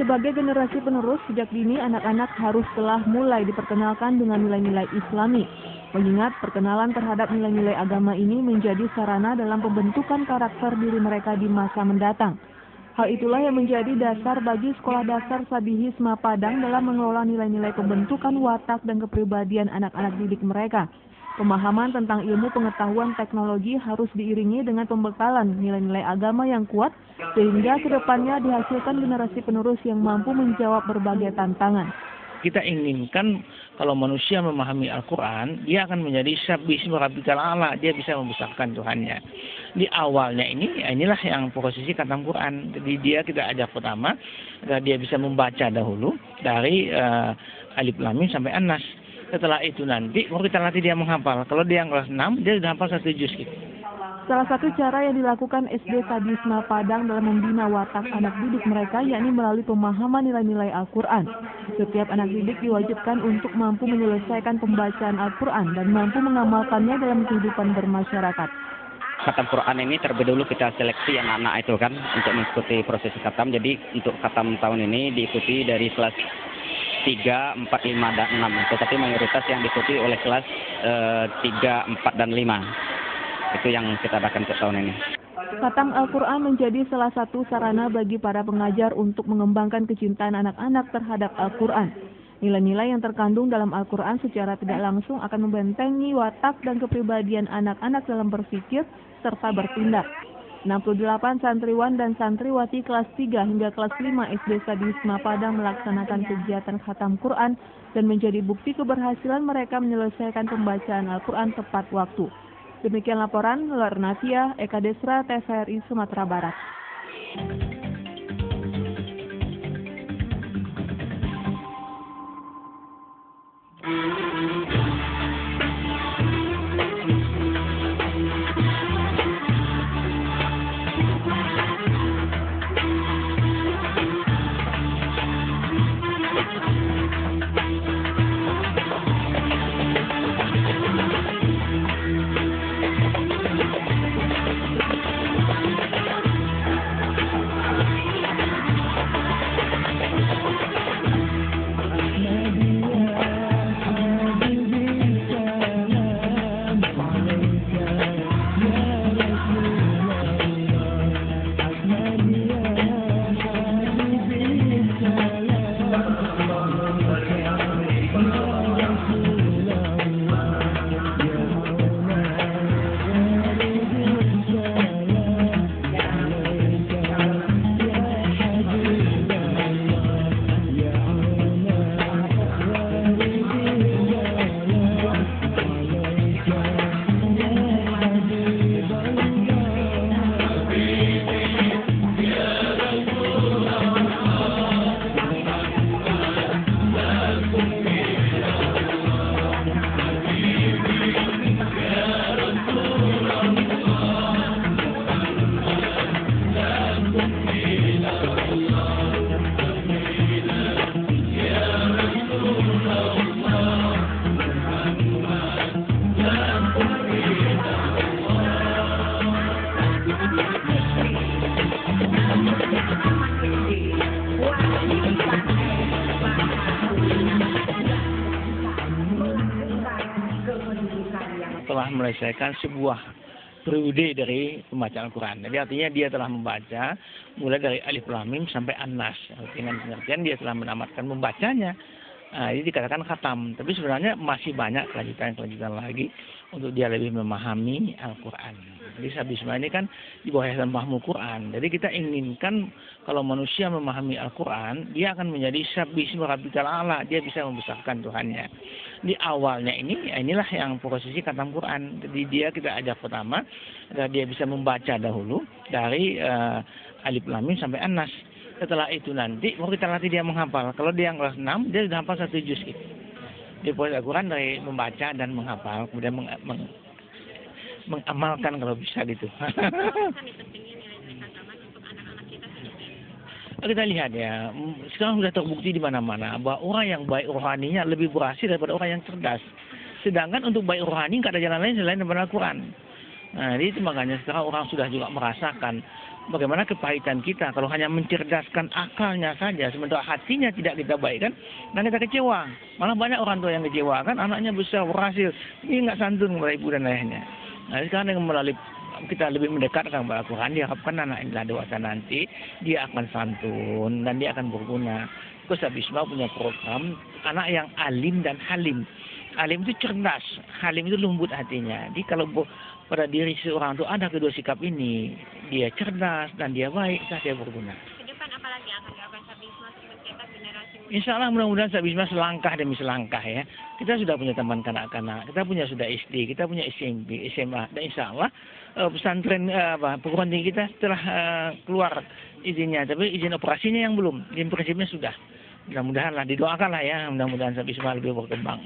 sebagai generasi penerus, sejak dini anak-anak harus telah mulai diperkenalkan dengan nilai-nilai Islami. Mengingat perkenalan terhadap nilai-nilai agama ini menjadi sarana dalam pembentukan karakter diri mereka di masa mendatang. Hal itulah yang menjadi dasar bagi Sekolah Dasar Sabihi Sma Padang dalam mengelola nilai-nilai pembentukan watak dan kepribadian anak-anak didik mereka. Pemahaman tentang ilmu pengetahuan teknologi harus diiringi dengan pembekalan nilai-nilai agama yang kuat, sehingga kedepannya dihasilkan generasi penerus yang mampu menjawab berbagai tantangan. Kita inginkan kalau manusia memahami Al-Quran, dia akan menjadi Sabbih Isma Rabbikal A'la, dia bisa membesarkan Tuhannya. Di awalnya inilah yang posisi khatam Quran. Jadi kita ajak pertama, dia bisa membaca dahulu dari Alif Lam Mim sampai An-Nas. Setelah itu nanti baru kita latih dia menghafal. Kalau dia yang kelas 6, dia sudah hafal 1 juz gitu. Salah satu cara yang dilakukan SD Sabihi Sma Padang dalam membina watak anak didik mereka yakni melalui pemahaman nilai-nilai Al-Quran. Setiap anak didik diwajibkan untuk mampu menyelesaikan pembacaan Al-Quran dan mampu mengamalkannya dalam kehidupan bermasyarakat. Khatam Quran ini terlebih dulu kita seleksi anak-anak itu kan untuk mengikuti proses khatam. Jadi untuk khatam tahun ini diikuti dari kelas 3, 4, 5, dan 6. Tetapi mayoritas yang diikuti oleh kelas 3, 4, dan 5. Itu yang kita adakan untuk tahun ini. Khatam Al-Quran menjadi salah satu sarana bagi para pengajar untuk mengembangkan kecintaan anak-anak terhadap Al-Quran. Nilai-nilai yang terkandung dalam Al-Quran secara tidak langsung akan membentengi watak dan kepribadian anak-anak dalam berpikir serta bertindak. 68 santriwan dan santriwati kelas 3 hingga kelas 5 SD Sabihi Sma Padang melaksanakan kegiatan khatam Quran dan menjadi bukti keberhasilan mereka menyelesaikan pembacaan Al-Quran tepat waktu. Demikian laporan Lornatia, Eka Desra, TVRI Sumatera Barat. Telah menyelesaikan sebuah periode dari pembacaan Al-Quran. Jadi artinya dia telah membaca mulai dari Alif Lam Mim sampai An-Nas. Dengan pengertian dia telah menamatkan membacanya. Ini dikatakan khatam. Tapi sebenarnya masih banyak kelanjutan lagi untuk dia lebih memahami Al-Quran. Jadi Sabihi Sma ini kan di bawah Yayasan Mahmul Quran. Jadi kita inginkan kalau manusia memahami Al-Quran, dia akan menjadi Sabbih Isma Rabbikal A'la, dia bisa membesarkan Tuhannya. Di awalnya inilah yang posisi khatam Quran. Jadi kita ajak pertama, dia bisa membaca dahulu dari Alif Lam Mim sampai An-Nas. Setelah itu nanti baru kita latih dia menghafal. Kalau dia yang kelas 6, dia sudah hafal 1 juz gitu. Di proses Al-Quran dari membaca dan menghafal, kemudian mengamalkan kalau bisa gitu. Kita lihat ya, sekarang sudah terbukti di mana-mana bahwa orang yang baik rohaninya lebih berhasil daripada orang yang cerdas. Sedangkan untuk baik rohani nggak ada jalan lain selain daripada Al-Quran. Nah, itu makanya sekarang orang sudah juga merasakan bagaimana kepahitan kita kalau hanya mencerdaskan akalnya saja, sementara hatinya tidak kita baikkan, dan kita kecewa. Malah banyak orang tua yang kecewa, kan anaknya besar, berhasil, ini nggak santun kepada ibu dan ayahnya. Nah, sekarang dengan melalui kita lebih mendekatkan kepada Al-Quran, diharapkan anak inilah dewasa nanti, dia akan santun, dan dia akan berguna. Ustaz Bisma punya program, anak yang alim dan halim. Alim itu cerdas, halim itu lembut hatinya. Jadi kalau pada diri seorang itu ada kedua sikap ini, dia cerdas dan dia baik, dia berguna. Ke depan apalagi akan dilakukan Sabisma untuk mencetak generasi muda? Insya Allah mudah-mudahan Sabisma selangkah demi selangkah ya. Kita sudah punya teman kanak-kanak, kita punya sudah SD, kita punya SMP, SMA, dan insya Allah pesantren perguruan tinggi kita setelah keluar izinnya, tapi izin operasinya yang belum, izin prinsipnya sudah. Mudah-mudahan lah, didoakan lah ya, mudah-mudahan Sabisma lebih berkembang.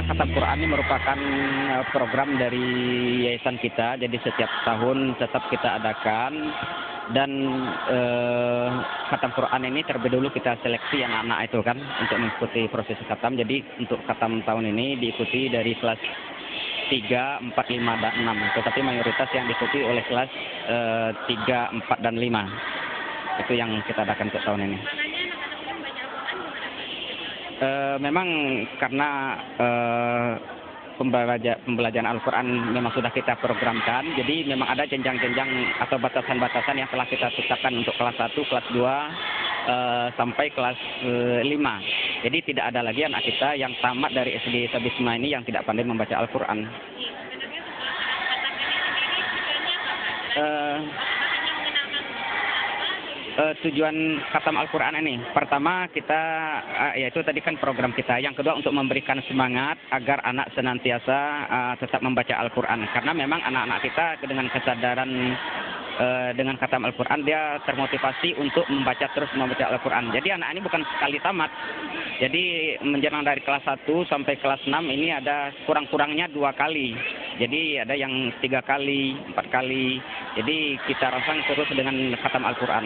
Khatam Quran ini merupakan program dari yayasan kita, jadi setiap tahun tetap kita adakan, dan Khatam Quran ini terlebih dulu kita seleksi anak-anak itu kan untuk mengikuti proses khatam. Jadi untuk khatam tahun ini diikuti dari kelas 3, 4, 5, dan 6, tetapi mayoritas yang diikuti oleh kelas 3, 4, dan 5. Itu yang kita adakan untuk tahun ini. Memang karena pembelajaran Al-Quran memang sudah kita programkan, jadi memang ada jenjang-jenjang atau batasan-batasan yang telah kita tetapkan untuk kelas 1, kelas 2, sampai kelas 5. Jadi tidak ada lagi anak kita yang tamat dari SD Sabisma ini yang tidak pandai membaca Al-Quran. tujuan khatam Al-Quran ini. Pertama kita, yaitu tadi kan program kita. Yang kedua untuk memberikan semangat agar anak senantiasa tetap membaca Al-Quran. Karena memang anak-anak kita dengan kesadaran dengan khatam Al-Quran dia termotivasi untuk terus membaca Al-Quran. Jadi anak ini bukan sekali tamat. Jadi menjelang dari kelas 1 sampai kelas 6 ini ada kurang-kurangnya 2 kali. Jadi ada yang 3 kali, 4 kali. Jadi kita rangsang terus dengan khatam Al-Quran.